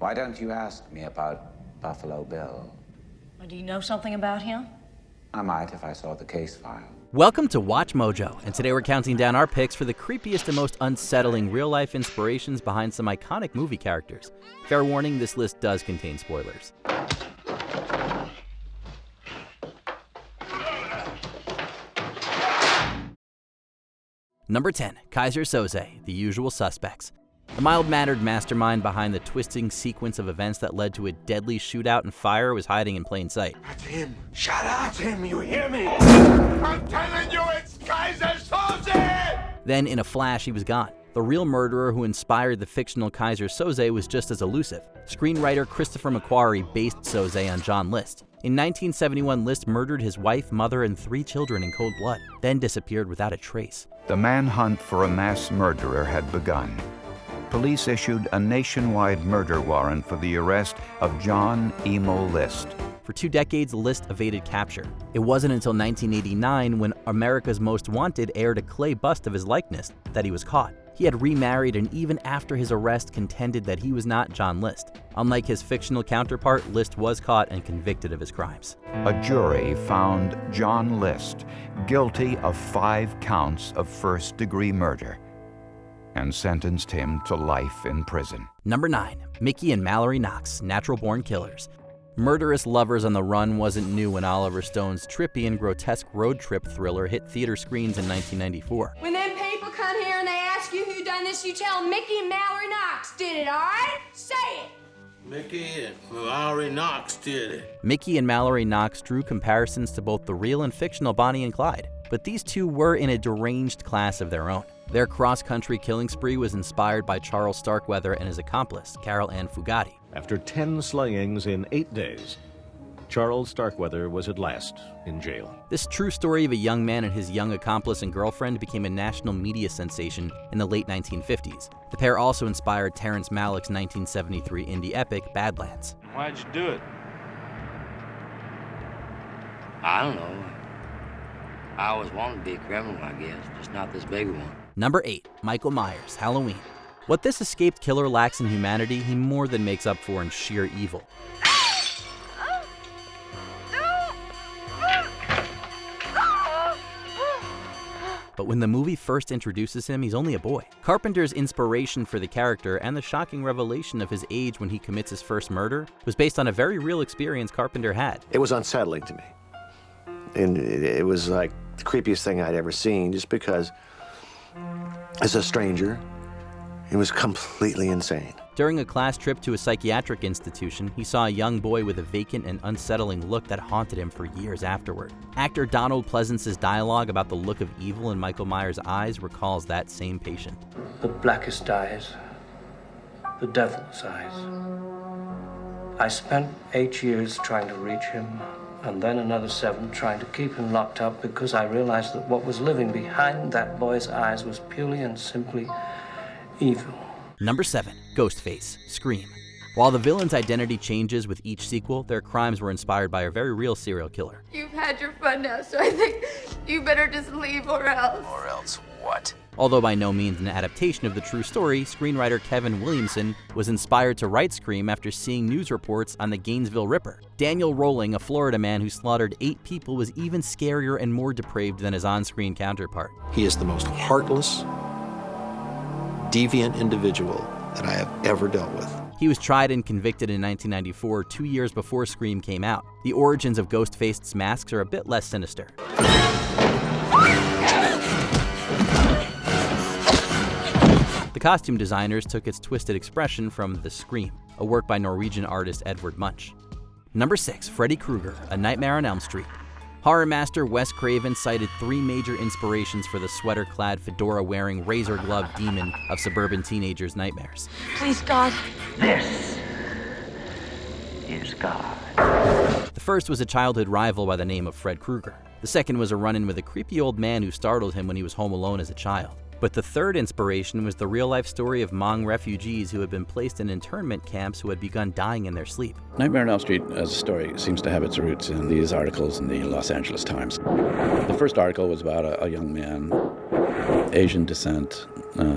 Why don't you ask me about Buffalo Bill? Do you know something about him? I might if I saw the case file. Welcome to Watch Mojo, and today we're counting down our picks for the creepiest and most unsettling real-life inspirations behind some iconic movie characters. Fair warning, this list does contain spoilers. Number 10, Kaiser Soze, The Usual Suspects. The mild-mannered mastermind behind the twisting sequence of events that led to a deadly shootout and fire was hiding in plain sight. That's him. Shut up. That's him. You hear me? I'm telling you, it's Kaiser Soze! Then, in a flash, he was gone. The real murderer who inspired the fictional Kaiser Soze was just as elusive. Screenwriter Christopher McQuarrie based Soze on John List. In 1971, List murdered his wife, mother, and 3 children in cold blood, then disappeared without a trace. The manhunt for a mass murderer had begun. Police issued a nationwide murder warrant for the arrest of John Emo List. For 2 decades, List evaded capture. It wasn't until 1989, when America's Most Wanted aired a clay bust of his likeness, that he was caught. He had remarried and even after his arrest contended that he was not John List. Unlike his fictional counterpart, List was caught and convicted of his crimes. A jury found John List guilty of 5 counts of first-degree murder and sentenced him to life in prison. Number 9, Mickey and Mallory Knox, Natural-Born Killers. Murderous lovers on the run wasn't new when Oliver Stone's trippy and grotesque road trip thriller hit theater screens in 1994. When them people come here and they ask you who done this, you tell them Mickey and Mallory Knox did it, all right? Say it! Mickey and Mallory Knox did it. Mickey and Mallory Knox drew comparisons to both the real and fictional Bonnie and Clyde, but these two were in a deranged class of their own. Their cross-country killing spree was inspired by Charles Starkweather and his accomplice, Carol Ann Fugatti. After 10 slayings in 8 days, Charles Starkweather was at last in jail. This true story of a young man and his young accomplice and girlfriend became a national media sensation in the late 1950s. The pair also inspired Terrence Malick's 1973 indie epic, Badlands. Why'd you do it? I don't know. I always wanted to be a criminal, I guess, just not this big one. Number 8, Michael Myers, Halloween. What this escaped killer lacks in humanity, he more than makes up for in sheer evil. But when the movie first introduces him, he's only a boy. Carpenter's inspiration for the character and the shocking revelation of his age when he commits his first murder was based on a very real experience Carpenter had. It was unsettling to me. And it was like the creepiest thing I'd ever seen, just because as a stranger, it was completely insane. During a class trip to a psychiatric institution, he saw a young boy with a vacant and unsettling look that haunted him for years afterward. Actor Donald Pleasance's dialogue about the look of evil in Michael Myers' eyes recalls that same patient. The blackest eyes, the devil's eyes. I spent 8 years trying to reach him, and then another 7 trying to keep him locked up, because I realized that what was living behind that boy's eyes was purely and simply evil. Number 7, Ghostface, Scream. While the villain's identity changes with each sequel, their crimes were inspired by a very real serial killer. You've had your fun now, so I think you better just leave or else. Or else what? Although by no means an adaptation of the true story, screenwriter Kevin Williamson was inspired to write Scream after seeing news reports on the Gainesville Ripper. Daniel Rolling, a Florida man who slaughtered 8 people, was even scarier and more depraved than his on-screen counterpart. He is the most heartless, deviant individual that I have ever dealt with. He was tried and convicted in 1994, 2 years before Scream came out. The origins of Ghostface's masks are a bit less sinister. The costume designers took its twisted expression from The Scream, a work by Norwegian artist Edvard Munch. Number 6, Freddy Krueger, A Nightmare on Elm Street. Horror master Wes Craven cited 3 major inspirations for the sweater-clad, fedora-wearing, razor-gloved demon of suburban teenagers' nightmares. Please, God. This is God. The first was a childhood rival by the name of Fred Krueger. The second was a run-in with a creepy old man who startled him when he was home alone as a child. But the third inspiration was the real-life story of Hmong refugees who had been placed in internment camps who had begun dying in their sleep. Nightmare on Elm Street as a story seems to have its roots in these articles in the Los Angeles Times. The first article was about a young man Asian descent,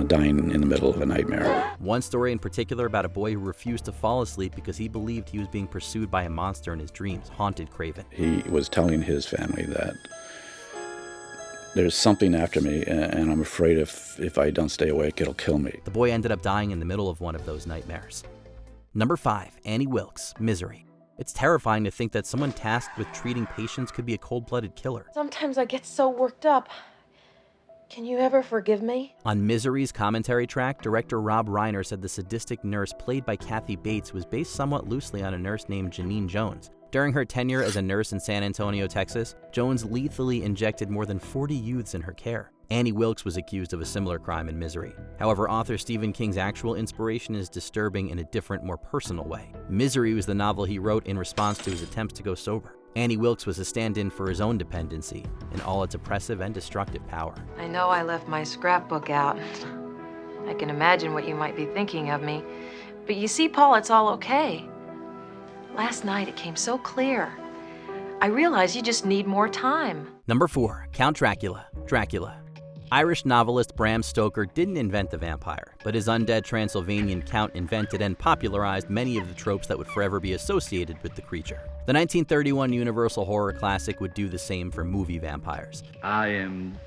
dying in the middle of a nightmare. One story in particular about a boy who refused to fall asleep because he believed he was being pursued by a monster in his dreams haunted Craven. He was telling his family that there's something after me, and I'm afraid if I don't stay awake, it'll kill me. The boy ended up dying in the middle of one of those nightmares. Number 5, Annie Wilkes, Misery. It's terrifying to think that someone tasked with treating patients could be a cold-blooded killer. Sometimes I get so worked up. Can you ever forgive me? On Misery's commentary track, director Rob Reiner said the sadistic nurse played by Kathy Bates was based somewhat loosely on a nurse named Janine Jones. During her tenure as a nurse in San Antonio, Texas, Jones lethally injected more than 40 youths in her care. Annie Wilkes was accused of a similar crime in Misery. However, author Stephen King's actual inspiration is disturbing in a different, more personal way. Misery was the novel he wrote in response to his attempts to go sober. Annie Wilkes was a stand-in for his own dependency in all its oppressive and destructive power. I know I left my scrapbook out. I can imagine what you might be thinking of me. But you see, Paul, it's all okay. Last night it came so clear. I realize you just need more time. Number 4, Count Dracula, Dracula. Irish novelist Bram Stoker didn't invent the vampire, but his undead Transylvanian count invented and popularized many of the tropes that would forever be associated with the creature. The 1931 Universal horror classic would do the same for movie vampires. I am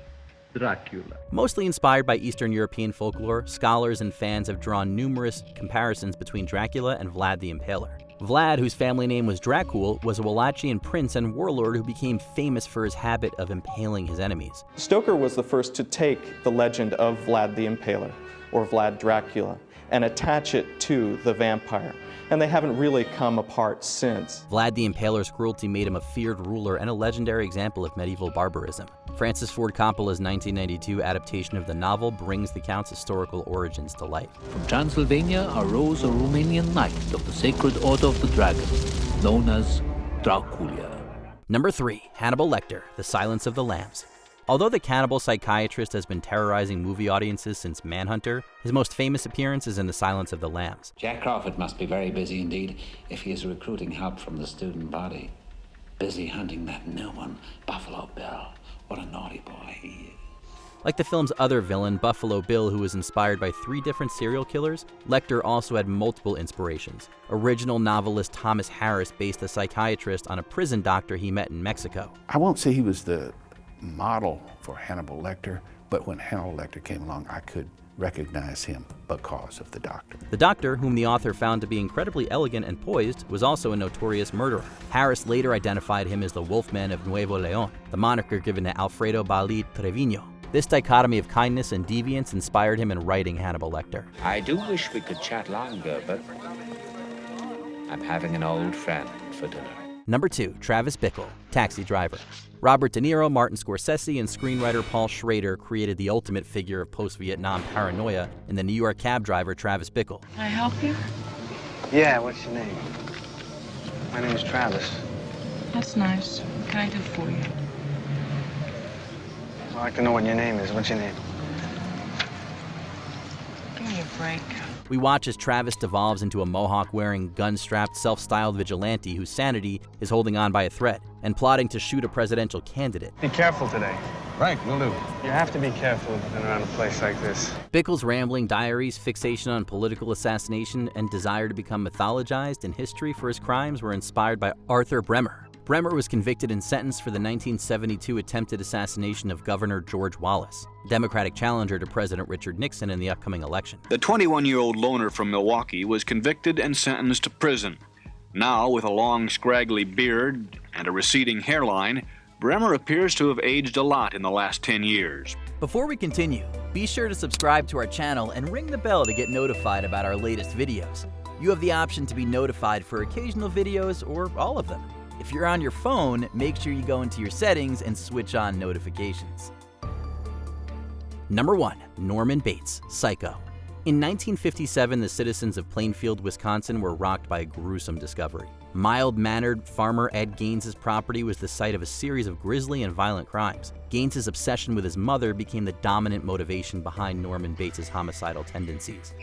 Dracula. Mostly inspired by Eastern European folklore, scholars and fans have drawn numerous comparisons between Dracula and Vlad the Impaler. Vlad, whose family name was Dracul, was a Wallachian prince and warlord who became famous for his habit of impaling his enemies. Stoker was the first to take the legend of Vlad the Impaler, or Vlad Dracula, and attach it to the vampire. And they haven't really come apart since. Vlad the Impaler's cruelty made him a feared ruler and a legendary example of medieval barbarism. Francis Ford Coppola's 1992 adaptation of the novel brings the Count's historical origins to life. From Transylvania arose a Romanian knight of the Sacred Order of the Dragon, known as Dracula. Number 3, Hannibal Lecter, The Silence of the Lambs. Although the cannibal psychiatrist has been terrorizing movie audiences since Manhunter, his most famous appearance is in The Silence of the Lambs. Jack Crawford must be very busy indeed if he is recruiting help from the student body. Busy hunting that new one, Buffalo Bill. What a naughty boy he is. Like the film's other villain, Buffalo Bill, who was inspired by 3 different serial killers, Lecter also had multiple inspirations. Original novelist Thomas Harris based the psychiatrist on a prison doctor he met in Mexico. I won't say he was the model for Hannibal Lecter, but when Hannibal Lecter came along, I could recognize him because of the doctor. The doctor, whom the author found to be incredibly elegant and poised, was also a notorious murderer. Harris later identified him as the Wolfman of Nuevo Leon, the moniker given to Alfredo Bali Trevino. This dichotomy of kindness and deviance inspired him in writing Hannibal Lecter. I do wish we could chat longer, but I'm having an old friend for dinner. Number 2, Travis Bickle, Taxi Driver. Robert De Niro, Martin Scorsese, and screenwriter Paul Schrader created the ultimate figure of post-Vietnam paranoia in the New York cab driver Travis Bickle. Can I help you? Yeah, what's your name? My name's Travis. That's nice. What can I do for you? I'd like to know what your name is. What's your name? Give me a break. We watch as Travis devolves into a mohawk-wearing, gun-strapped, self-styled vigilante whose sanity is holding on by a thread and plotting to shoot a presidential candidate. Be careful today. Right, will do. You have to be careful around a place like this. Bickle's rambling diaries, fixation on political assassination, and desire to become mythologized in history for his crimes were inspired by Arthur Bremer. Bremer was convicted and sentenced for the 1972 attempted assassination of Governor George Wallace, Democratic challenger to President Richard Nixon in the upcoming election. The 21-year-old loner from Milwaukee was convicted and sentenced to prison. Now, with a long, scraggly beard and a receding hairline, Bremer appears to have aged a lot in the last 10 years. Before we continue, be sure to subscribe to our channel and ring the bell to get notified about our latest videos. You have the option to be notified for occasional videos or all of them. If you're on your phone, make sure you go into your settings and switch on notifications. Number 1, Norman Bates, Psycho. In 1957, the citizens of Plainfield, Wisconsin were rocked by a gruesome discovery. Mild-mannered farmer Ed Gaines's property was the site of a series of grisly and violent crimes. Gaines's obsession with his mother became the dominant motivation behind Norman Bates's homicidal tendencies.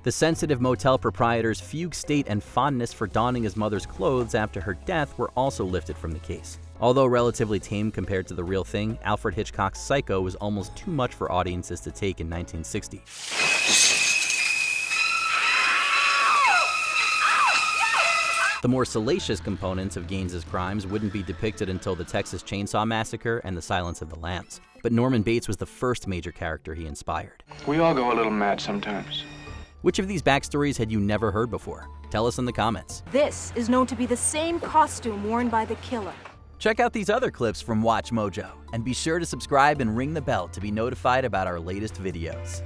The sensitive motel proprietor's fugue state and fondness for donning his mother's clothes after her death were also lifted from the case. Although relatively tame compared to the real thing, Alfred Hitchcock's Psycho was almost too much for audiences to take in 1960. The more salacious components of Gaines's crimes wouldn't be depicted until the Texas Chainsaw Massacre and The Silence of the Lambs. But Norman Bates was the first major character he inspired. We all go a little mad sometimes. Which of these backstories had you never heard before? Tell us in the comments. This is known to be the same costume worn by the killer. Check out these other clips from WatchMojo, and be sure to subscribe and ring the bell to be notified about our latest videos.